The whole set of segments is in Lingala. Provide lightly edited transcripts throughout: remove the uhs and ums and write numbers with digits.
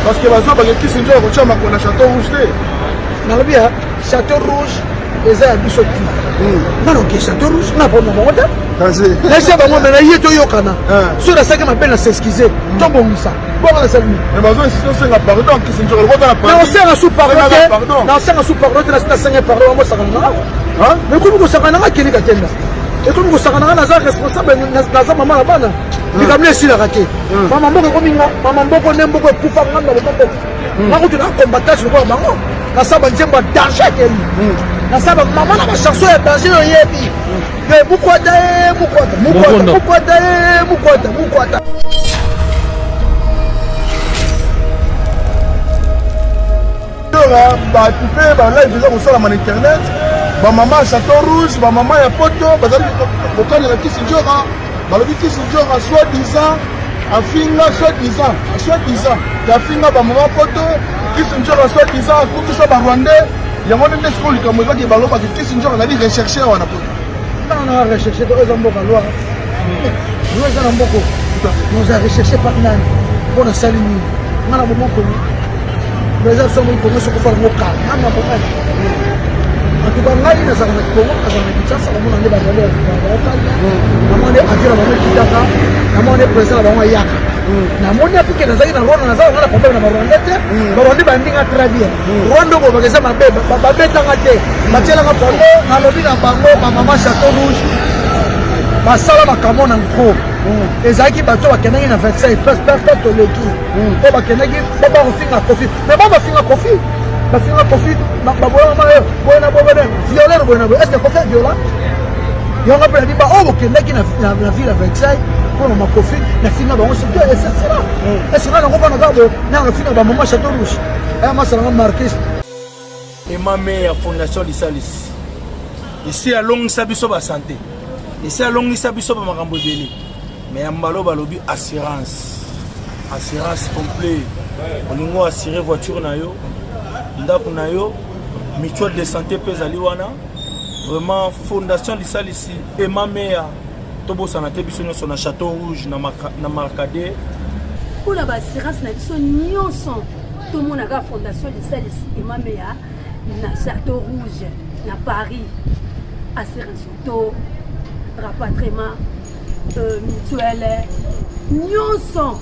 parce que bazo bakeki sinjo kocha makona château rouge nalobi ya château rouge eza ya biso ti naloki château rouge na bona bango te laisse bango na ye to yokana so na saki mabe na s'excuser to bongisa bonga na salmi mais bazo insister senga pardon ki sinjo ko na pardon na senga sous pardon na senga sous pardon na senga pardon mo sakana hein mais ko ko sakana ka kili ka tenda et ko ko sakana na za responsable na za mama na bana likamle sila kate mama mboko ko minga mama mboko ne mboko kufa ngamba le mboko nakuti na combattage ko bango na saba njemba danger ke na saba mama na chanson ya danger yo yebi ye mukwata bato mpe balive eza kosalama na internet bamama château rouge bamama ya poto bazali kokanela kisi njoka balobi kisi njoka soi-disant afinga soi-disant yafinga bamama poto kisi njoka soi-disant akutisa barwandais yango nde nde sikoyo likambo ezaki balobaki kisi njoka azali recherche wana poto nanga recherche to eza mboka lwa yo eza na mboko noza recherche par nani mpona sali nini nga na bomoko eza somo ikongo sokofala mokala nanga bokani atuka ngai nazala na kongo azala na kinshasa namona nde bazali baokanga namoni avion na bango ekitaka namoni président na bango ayaka namoni apike nazali na rwanda nazala nga na problème na barwanda te barwanda bandinga très bien rwanda oyo bakeza mabe babetanga te batielanga bango nalobi na bango bamama château rouge basala makambo na nko ezalaki bato bakendaki na 25 perte toleki oyo bakendaki bakofinga kofi mais bafinga kofi bafinga kofi babolama yo boyena bobene violeur boyena boye est-ce que kofi viola yonga mpe nadi ba oyo bokendaki na ville ya Versailles mpona makofi nafinga bango surtout esesila esinga nango mpana kaka nanga finga bamama château rouge aya masalanga marquiste emame ya fondation lisalis esi alongisa biso basanté esi alongisa biso bamakambo ebele mais ya mbalo balobi assurance complet olingi oassure voiture na yo ndako na yo mutuelle de santé mpe ezali wana vraiment fondation lisalisi emameya tobosana te biso nyonso na château rouge na marcade mpona baassurance na biso nyonso tomonaka fondation lisalisi emameya na château rouge na Paris assurance auto rapatriement mutuelle nyonso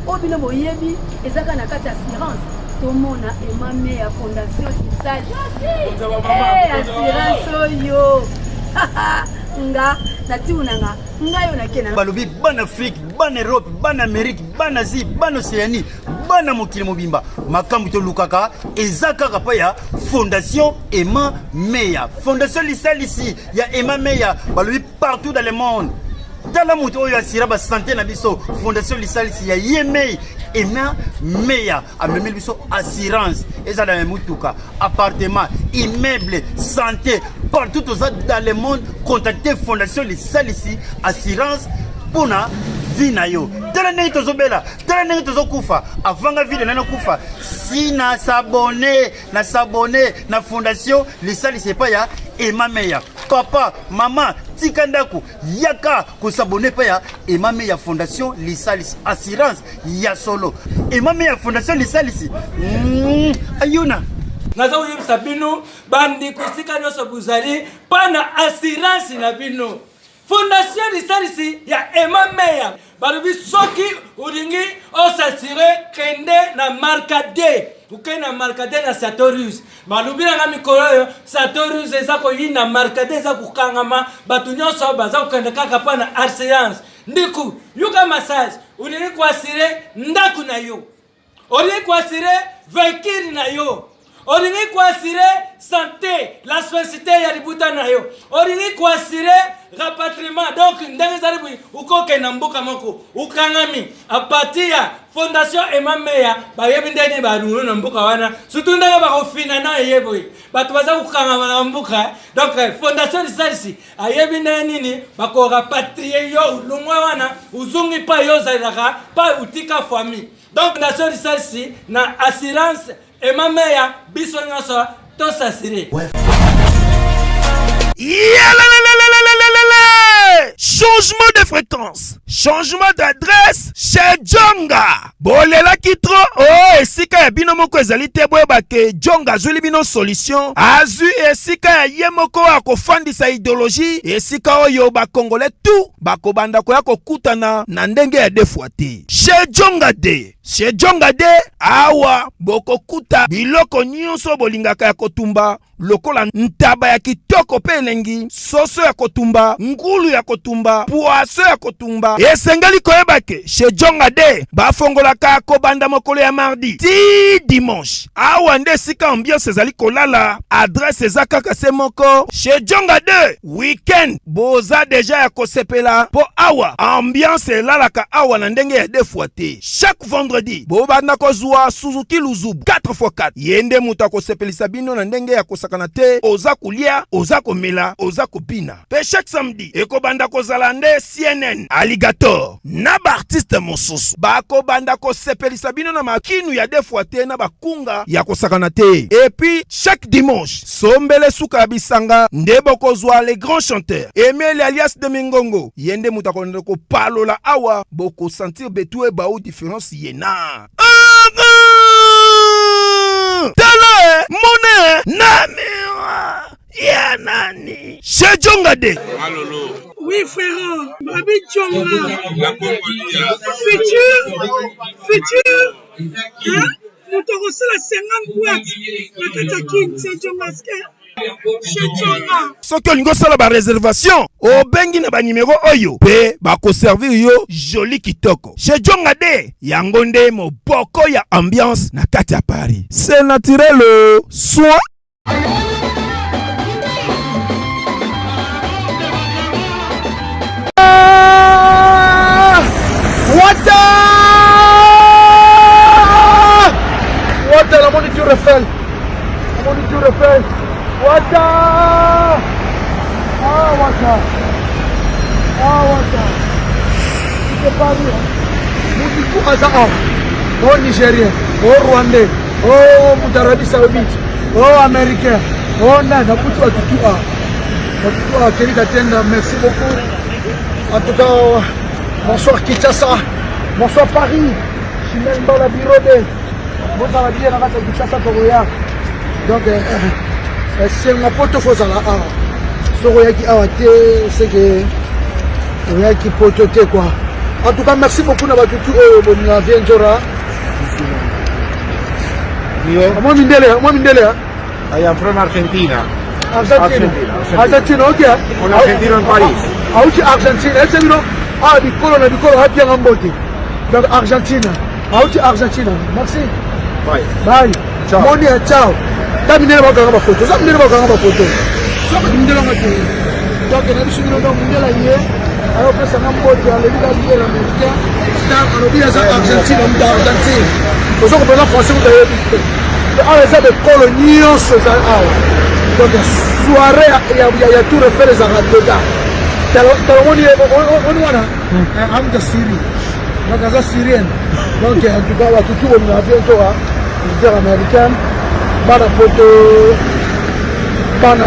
oyo bino boyebi ezaka na kati assurance tomona emame ya fondation lisalisi assurance oyo nga natiunanga ngayo nakena balobi bana Afrique bana Europe bana Amérique bana Asie bana Océanie bana mokili mobimba makambo tolukaka eza kaka pa ya fondation Emma Meya fondation lisalisi ya Emma Meya balobi partout dans le monde tala moto oyo asira ba santé na biso fondation lisalisi ya Yemei Emma Meya amemeli biso assurance eza na mutuka appartement immeuble santé partout dans le monde contactez fondation lisalisi assurance pona vie na yo tala ndenge tozobela tala ndenge tozokufa avanga vie na kufa si na s'abonner na fondation lisalisi pa ya Emma Meya papa mama tika ndako yaka kosabone pa ya Emma Meya fondation lisalisi assurance ya solo Emma Meya fondation lisalisi ayuna naza oyebisa bino bandeko esika nyonso bozali pana assurance na bino fondation lisalisi ya Emma Meya balobi soki olingi osasire kende na marcade ukei na marcade na château rouge balobi nanga mikolo oyo château rouge eza koyina marcade eza kokangama bato nyonso baza kokende kaka mpa na assurance ndiku yuka massage olingi koasire ndako na yo olingi koasire veikiri na yo olingi koasire santé la société ya libuta na yo olingi koasire rapatriement donc ndenge zali bwi ukoke na mboka moko ukangami a partir ya fondation Emma Meya bayebi ndenge barungu na mboka wana surtout ndenge bakofina na yebo bato baza kukangama na mboka donc fondation lisalisi ayebi ndenge nini bako rapatrier yo lungwa wana uzungi pa yo zalaka pa utika famille donc fondation lisalisi na assurance Emma Meya biso nyonso to s'assurer. Yeah, la la la la. fréquence, changement d'adresse chez Djonga. Bolela kitro, oh, esika ya bino moko ezali te boyeba ke Djonga azuli bino solution. Azu esika ya ye moko akofandisa idéologie, esika oyo bakongole tout bakobanda koya kokutana na ndenge ya defwa te. Chez Djonga de, chez Djonga de, awa bokokuta biloko nyonso bolingaka ya kotumba, lokola ntaba ya kitoko pe elengi, soso ya kotumba, ngulu ya kotumba, poaso ya kotumba. Esengeli koyeba ke chez Djonga de bafongolaka kobanda mokolo ya mardi ti dimanche. Awa nde sika ambiance ezali kolala, adresse eza kaka se moko. Chez Djonga de weekend boza deja ya kosepela po awa ambiance elalaka awa na ndenge ya defwa te. Chaque vendredi bobanda kozwa Suzuki Luzubu 4x4 yende mutu akosepelisa bino na ndenge ya kosakana te, oza kulia, oza komela, oza kopina. Pe chaque samedi ekobanda kozala nde CNN Alligator na ba artiste mosusu bakobanda kosepelisa bino na makinu ya defwa te na bakunga ya kosakana te. Et puis chaque dimanche sombele suka ya bisanga nde bokozwa les grands chanteurs Emile alias de Mingongo yende mutu akonde kopalola awa boko sentir betue ba ou différence yena. Tele mone namira ya nani chez Djonga de. Malolo. Oui frère, Babi Djonga. La Congolia. Futur. Hein? Nous te recevons la 50 boîtes. La Katakin, c'est Djonga. Chez Djonga. Soki olingo sala ba réservation, obengi na ba numéro oyo pe bako servir yo joli kitoko. Chez Djonga de yango nde moboko ya ambiance na kati ya Paris. C'est naturel soit Wata la moni Tour Eiffel. La moni Tour Eiffel. Wata. Ah Wata. Ah Wata. C'est pas bien. Moudikou Azaa. Oh Nigérien. Oh Rwandais. Oh Arabie Saoudite. Oh Américain. Oh Nana. Poutou à Toutoua. Toutoua à Kelly Katenda. Merci beaucoup. En tout cas, bonsoir Kinshasa. Bonsoir Paris. Chimène Bala Birode. Bonsoir la bière à Kinshasa Toroya. Donc, c'est mon pote faut à la A. Soroya qui a été, c'est que Soroya qui pototé quoi. En tout cas, merci beaucoup d'avoir tout bonne vie Njora. Moi Mindele. I am from Argentina. Argentina, ok. On Argentina en Paris. Ah, oui, Argentine. Elle dit non. Ah, du colo, happy en beauté. Donc, Argentina. Ah, oui, Argentina. Merci. Bye. Bye. Ciao. Moni, ciao. T'as mis la photo. Ça me dit la photo. Ça me dit la photo. Donc, on a dit que nous avons mis la liée. Alors, après, ça m'a beauté. On a dit la liée, l'américain. C'est un dit Argentine, on dit Argentine. Pour ça, on peut la français, vous avez dit. Ah, ça de coloniaux, c'est ça. Donc, soirée, il y a tout refait les Arabes. On est Syrie. Donc, c'est syrienne. Donc, en tout cas, tout le monde a bientôt un américain. Bana poto bana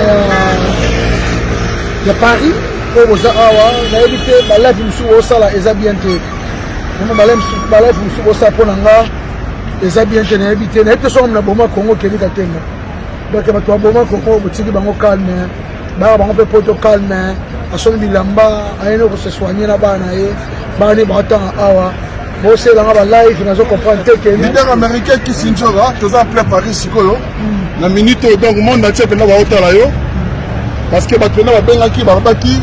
ya Paris. Au Zahawa, on a évité la live au Sala et Zabiente. On a la live au Sala pour l'anga. Et Zabiente n'a évité. N'a été son abonnement Congo qui est à Tenga. Donc, il y a un abonnement Congo qui est calme. Il y a un peu poto calme. À son bilamba, à une autre se soigner là-bas. Bani Batan Awa. Bon, c'est dans la live, nous comprenons que le leader américain qui s'injora, tous en plein Paris, sikoyo. La minute donc le monde entier pendant la hauteur là yo. Parce que maintenant la benga qui barbaki,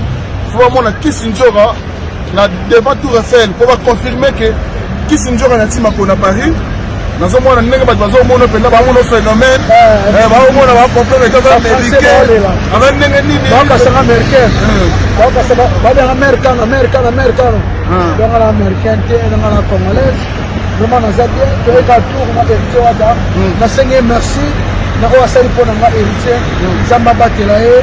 faut voir qui s'injora, na devant Tour Eiffel pour confirmer que qui s'injora na tima pour Paris. Nous avons un nègre qui va nous pendant un phénomène. On va comprendre les gars américains. Avec les nègres. C'est américain. Américain. Donc à l'américaine, dans la congolaise, vraiment dans Zambie, tu es à tour, on a hérité Wada. Na seigneur merci, na oasali pour n'a hérité. Zamba Batelae.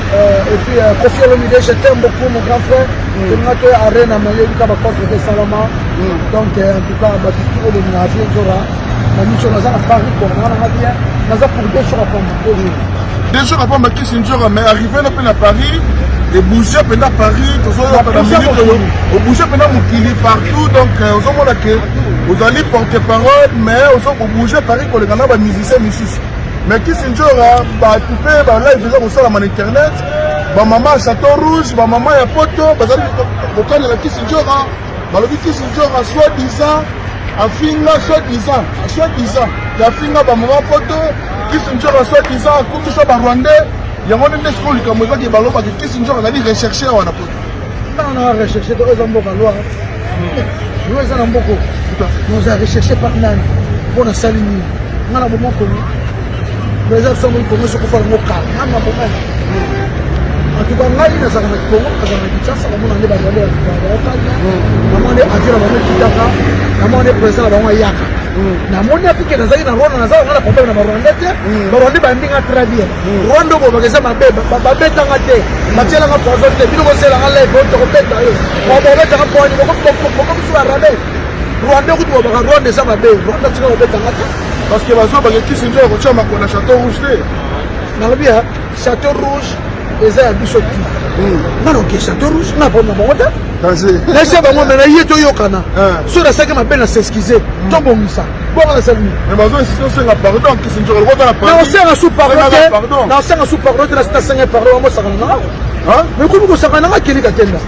Et puis Kofi Olomide, je t'aime beaucoup mon grand frère. Et moi tu es à Rennes à Malé, tu as contre des Salama. Donc en tout cas, bah tu es de la vie, Zora. La mission dans à Paris, pour on a bien. Dans pour 2 jours à Paris. 2 jours après, qui s'injora, mais arrivé à Paris. et bouger pendant Paris, au bouger pendant Mokili partout, donc aux hommes que vous allez porter parole, mais aux hommes bouger Paris pour les gars musiciens musiciens. Mais qui c'est genre bah tu peux bah là ils faisaient comme ça la internet, bah maman à Château Rouge, bah maman à Poto, bah ça au cas de la qui c'est genre bah le qui c'est genre soi-disant à finga soi-disant la finga bah maman Poto qui c'est genre soi-disant comme ça bah Rwandais. Il y a un moment où comme ça qui ballon parce que qu'est-ce qu'on a dit rechercher on a pas on a recherché dans les amboka loi nous en avons beaucoup nous a recherché par nani pour la salini on a moment comme les gens sont comme ça pour faire le cas on a moment en tout cas ngai na sana ko kaza na kitasa kama nani bado na mone ajira bado kitaka na mone president bado yaka na mone apike na zai na Rwanda na zao ngala pombe na Rwanda te Rwanda bandinga très bien Rwanda bo bakeza mabeba babeta ngate machela nga poison te bino kosela ngala ko to beta yo ba beta nga poni ko suwa rabe Rwanda ko to ba Rwanda sa mabe Rwanda tsika beta ngate parce que bazo ba ki sinjo ko chama ko na Château Rouge te na bien Château Rouge eza ya biso tu ngalo ke Château Rouge na bona bonda laissez bango na yeto yokana so na saka mabena s'excuser tombongisa bonga la salut mais bazo c'est la pardon qui sinjo ko na pardon na osanga sous pardon na osanga sous pardon na sta sanga pardon mo saka na hein mais ko saka na keli ka tenda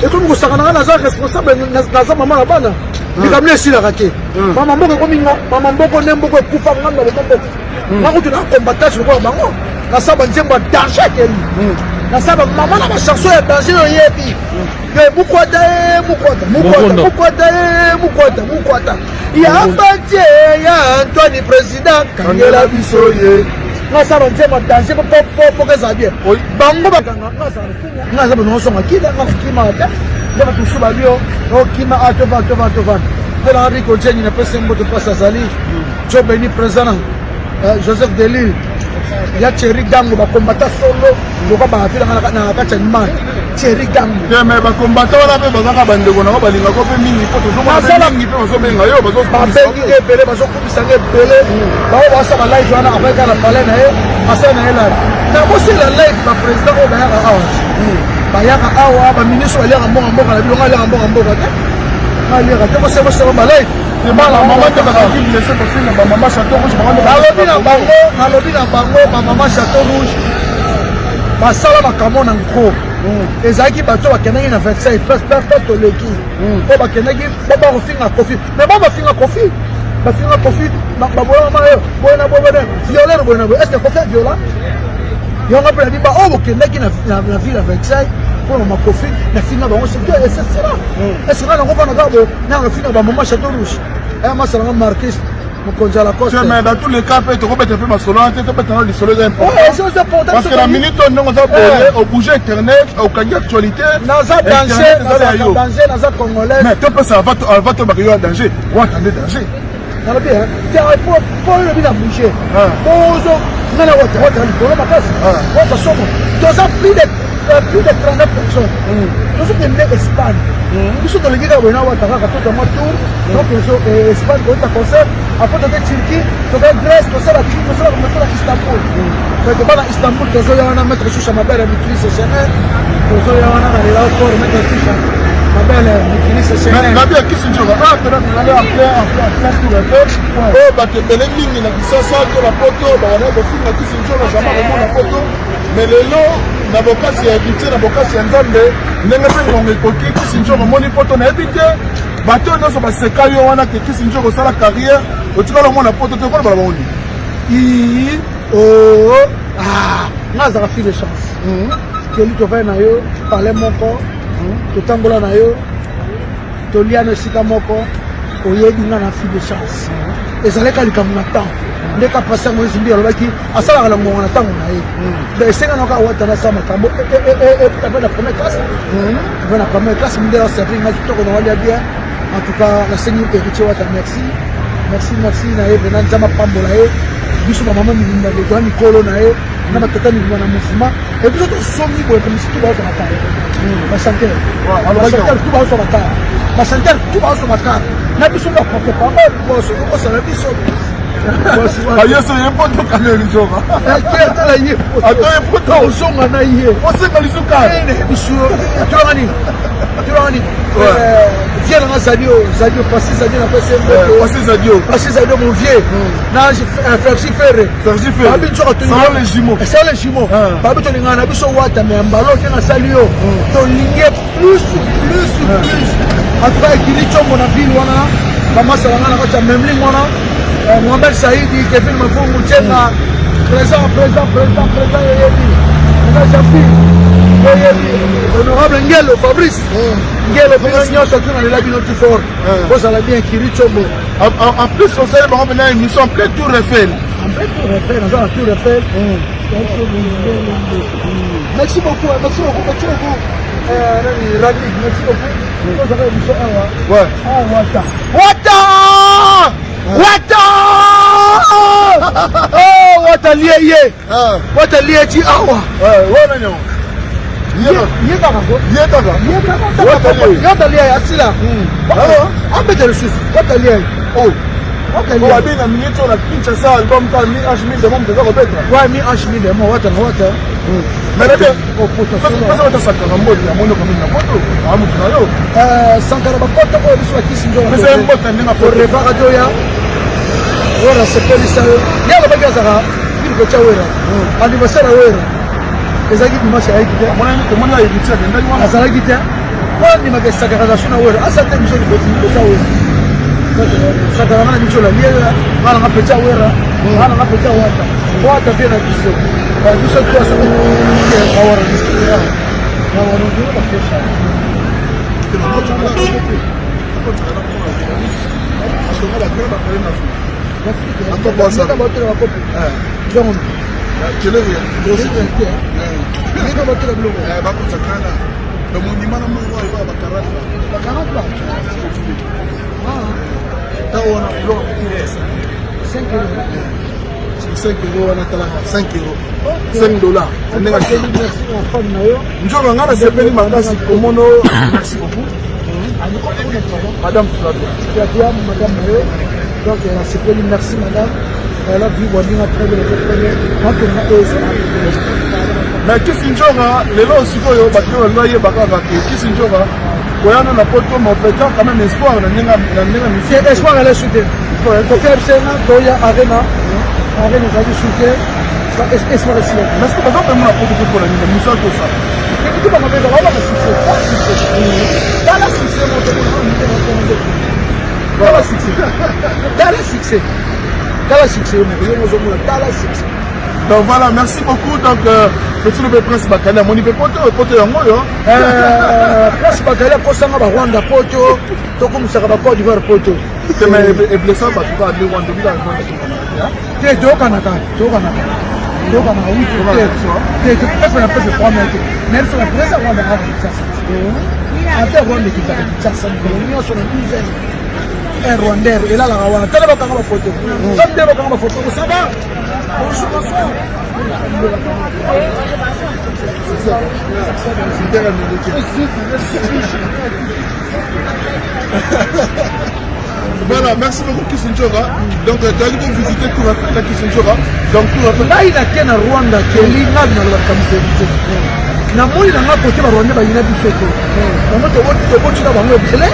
et ko saka na za responsable na za mama na bana nikamle sila kake mama mboko ko minga mama mboko nemboko kufa ngamba mboko ngako tuna combattage ko bango na saba nzemba danger keli na saba mama na chanson ya danger yebi mais mukwata ya fatie ya Antoine président kangela bisoye na saba nzemba danger po keza bien bango bakanga na saba no songa kida na kima ta na tusuba bio no kima atova de la Rico Jenny na pesa mboto pasa zali jo beni président Joseph Delille ya Thierry Gango bakombata solo loka bafila na kati animal Thierry Gango mais bakombata wana pe bazaka bandeko na balinga ko pe mingi po tozo mingi pe bazo benga yo bazo babengi ebele bazo kubisanga ebele bao basa ba live wana afeka na palais na ye asa na ela na bosi la live ba président o bayaka awa bayaka awa ba ministre bayaka mboka na bilonga bayaka mboka te malira te bosi bosi ba live maman te bakaki blessé pour finir ba maman Château Rouge nalobi na bango ba maman Château Rouge basala makambo na ngro ezalaki bato bakendaki na Versailles pe toleki po bakendaki bakofinga kofi mais bafinga kofi baboyama yo boyena violeur boyena boye est ce que kofi viola yongo mpe nabi oyo bokendaki na ville ya Versailles mpona makofi na finga bango esesera esera nango vana kaka bo nanga finga bamama Château Rouge masalanga marquiste mokonzi ya Lacoste mais dans tous les cas pe tokobeta mpe masolo wana te tobeta na lisolo eza important parce que na minute oyo ndenge oza boye obouge internet okangi actualité naza danger naza congolais mais topesa ava tobaka yo ya danger watande danger nalobi po lobi na bouge ozo ngana wata likolo makasi wata somo toza plus de 39 personnes tozokende Espagne biso tolingi kaka boye na wata kaka totama tour donc Espagne koyota concert apres toke Turquie toke Grèce tosala Istanbul tobana Istanbul tozoya wana maître Choucha mabele Mikilis Chanel tozoya wana na lela okoro maître Choucha mabele Mikilis Chanel nabi ya kisinjoka pena nale en plein tour oyo bato ebele mingi na kisasa to na poto bawana kofinga kisinjoka jama komona poto mais lelo na bokasi ya bite na bokasi ya nzambe ndenge mpe ngongo ekoki kisinjoka omoni poto nayebi te bato oyo nyonso baseka yo wana ke kisinjoka osala carrière otikala omona poto te kola bala baoni nga azaka fille de chance keli tovai na yo pale moko totambola na yo tolia na esika moko oyebi nga na fille de chance ezalaka likambo na temps ndeka pasi yango ezimbi alobaki asalaka na ngongo na ntango na ye donc esenga noka awata nasala makambo ave na première classe mindela oservi nga kitoko na walia bien en tout cas nasengi héritier wata merci na ye vena nzambe apambola ye biso bamama milinga lekoya mikolo na ye na batata milima na mouvement e biso tosombi boye komisi tu baoso makara bachanteur tu baoso makara bachanteur tu baoso makara na biso baporte parole boso okosala biso ayeso ye poto kameli njoka atala ye atoye poto ozonga na ye osenga lisuka biso tulangani vieux nanga zadio pasi zadio na pese pasi zadio mon vieux na Fergie Ferre babi njoka to ça les jumeaux babi to lingana na biso wata mais mbalo ke na sali yo to linge plus en tout cas kili chombo na ville wana mama salanga na kota memling wana Mohamed Saïdi Kevin Mafungu Chenga présent honorable Ngelo Fabrice Ngelo Pignon surtout dans les labos tout fort vous allez bien Kiri Chombo en plus on sait vraiment une émission plein tour Eiffel dans un tour Eiffel merci beaucoup Rani merci beaucoup vous avez émission ouais Wata liye ti awa wana nyo yeka liye asila ambete le susu wata liye wabina minito na Kinshasa album ta mi HMI de monde de Roberta ouais mi HMI de moi wata mais là pasa wata sakara mbodi ya mono comme na poto amu tunayo sankara bakota ko biso akisi njo mais c'est mbota ndinga pour le radio ya wera sepelisa yalo bagazaka ko chawera anniversaire wera ezaki dimanche ayiki mona yibitsa ndani wana azalaki te wani makesaka za suna wera asante biso ko chawera sakara na biso la liera mala ngapecha wera mala ngapecha wata tena biso biso kwa sababu ya kawara biso na wana ndio na pesa njoka nga nasepeli makasi komono merci beaucoup madame Flavia donc elle a sepeli merci madame elle a vu Wandinga très bien mais Kisinjoka lelo sikoyo bato bayebaka kaka Kisinjoka koyana na poto mopeja quand même espoir na ndenga c'est espoir elle est soutenu pour faire ça doya arena zaki soutenu espoir est soutenu parce que par exemple moi poto pour la ndenga musa to ça et tout le monde va avoir succès dans la succès donc voilà merci beaucoup donc petit le prince Bakala moni pe poto yango yo prince Bakala kosanga ba Rwanda poto to kumusaka ba Côte d'Ivoire poto tema e blessa ba tuba de Rwanda bila te dokana oui te peut un peu de problème même sur la presse Rwanda a ça ate Rwanda qui t'a dit ça nous sommes une dizaine un Rwandais et là la Rwanda tellement ba kanga ba photo ça me ba kanga ba photo ça va bonsoir voilà merci beaucoup Kisinjoka donc tu as dû visiter tout la Kisinjoka donc tout la là il a qu'un Rwanda qui est là dans la communauté na moi il a pas côté Rwanda ba ina biso na moto wote bochi na bango bele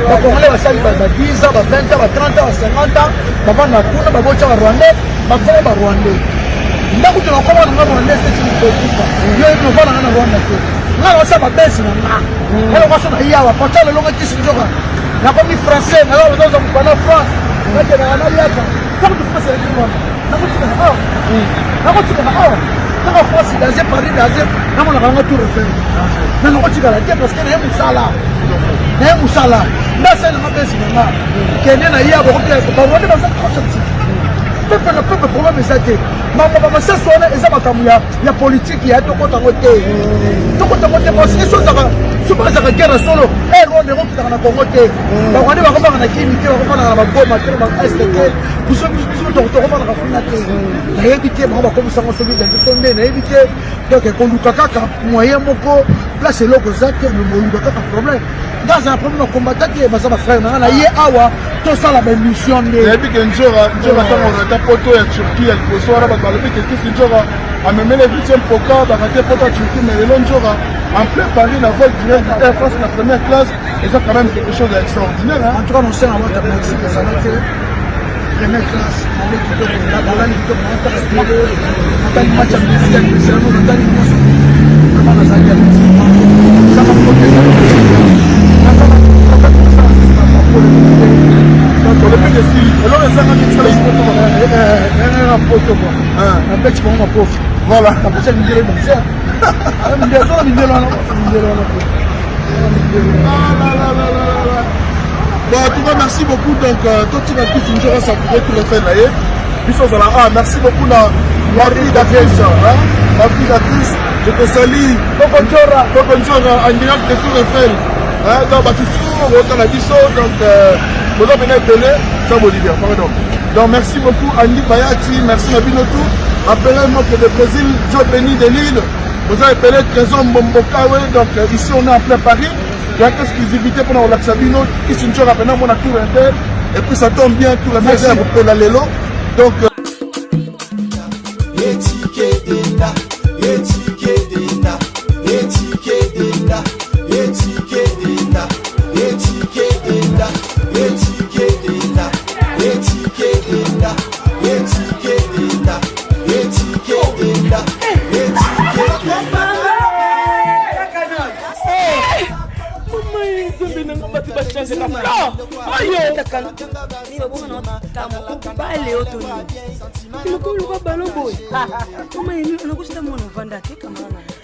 ba kongole ba sali ba 10 ans ba 20 ans ba 30 ans ba 50 ans ba bana kuna ba bocha ba Rwanda ba ko ba Rwanda ndako tuna kwa na Rwanda c'est une politique yo no bana na Rwanda ko na ba sa ba besi na na ele kwa sona yawa kwa tele longa Kisinjoka na kwa mi français na ba zo kwa na France na tena na yaka kama tu français ni Rwanda na ko tuna Quand on fait c'est Paris, on a tout refait. Mais on continue à la dire parce qu'il y a un moussala. Il y a un moussala. Là, c'est le matin, c'est le matin. Il y a un aïe, on va dire, on va dire, peuple problème est ça. Maman, ça sonne et ça va comme il y a politique, il y a tout contre côté. Tout contre côté, parce que les choses, c'est pas ça guerre solo. Et on est rentré dans la Congoté. On va dire, on va la Kimité, on va la Goma, on va STK. Vous savez, on va la Fonate. La éviter, on va comme ça, on se dit, on va éviter. Donc, on nous caca, moyen, mon co, place et l'eau, ça, on nous caca, problème. Dans un problème, on combat, qui est ma frère, on a yé awa, tosala baémission nde nayebi ke nzora ntango ozata poto ya turquie ya liboso wana bato balobi ke kisi nzora amemeli 8e poka bakati poto ya turquie mais lelo nzora en plein Paris na vol direct Air France na première classe eza quand même quelque chose d'extraordinaire en tout cas nosenga bota merci ezala te première classe nale kitoko balali kitoko natali match ya président président natali nyonso vraiment nazali ya saka protesa olobiki esili eloko ezangaki tisala na poto kwa nabeti bango mapofu voilà napesa mindele banza mindele mindele wana Bon, en tout cas, merci beaucoup. Donc, toi, tu vas plus une journée à s'appuyer tout le fait là. Merci beaucoup, ma fille d'actrice. Ma fille d'actrice, je te salue. Bonjour, en direct de tout le fait. Donc, autant la biso. Donc, vous avez bien télé. Ça vous dit bien, pardon. Donc, merci beaucoup, Andy Bayati. Merci, Mabinotou. Appelez-moi que le Brésil, Joe Béni de Lille. Vous avez appelé Trésor Mbombokawe. Donc, ici, on est en plein Paris. Il y a exclusivité pour la Sabino, qui sont toujours appelés mon tour inter, et puis ça tombe bien, tout le monde est pour la Lelo. Donc,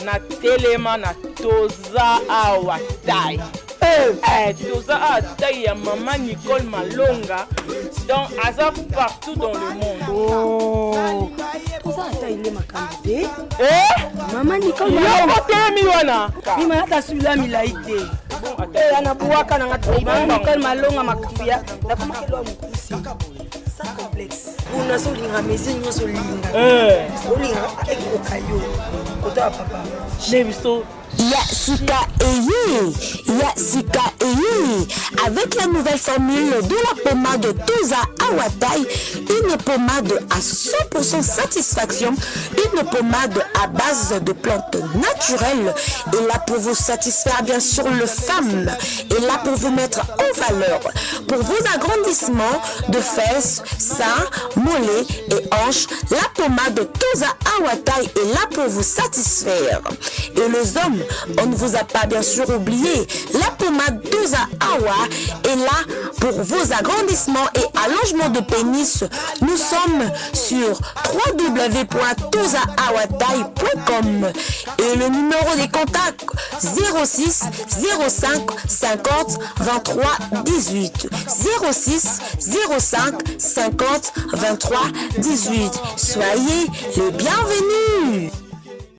na telema na toza awa tai toza awa tai ya mama Nicole Malonga donc aza partout dans le monde. Toza awa ile makambo mama Nicole Malonga telemi wana mima hata sula milaite anabuaka na ngati Nicole Malonga makufia na kama kilo mkusi sa complexe una solinga mezi nyoso linga solinga ekokayo kota papa nebiso Yasika Eyi, avec la nouvelle formule de la pommade Toza Awatai, une pommade à 100% satisfaction, une pommade à base de plantes naturelles, et là pour vous satisfaire bien sûr le femme, et là pour vous mettre en valeur, pour vos agrandissements de fesses, seins, mollets et hanches, la pommade Toza Awatai est là pour vous satisfaire. Et les hommes, on ne vous a pas bien sûr oublié, la pommade Toza Awa est là pour vos agrandissements et allongements de pénis. Nous sommes sur www.tozaawatai.com et le numéro des contacts 06 05 50 23 18 06 05 50 23 18. Soyez les bienvenus.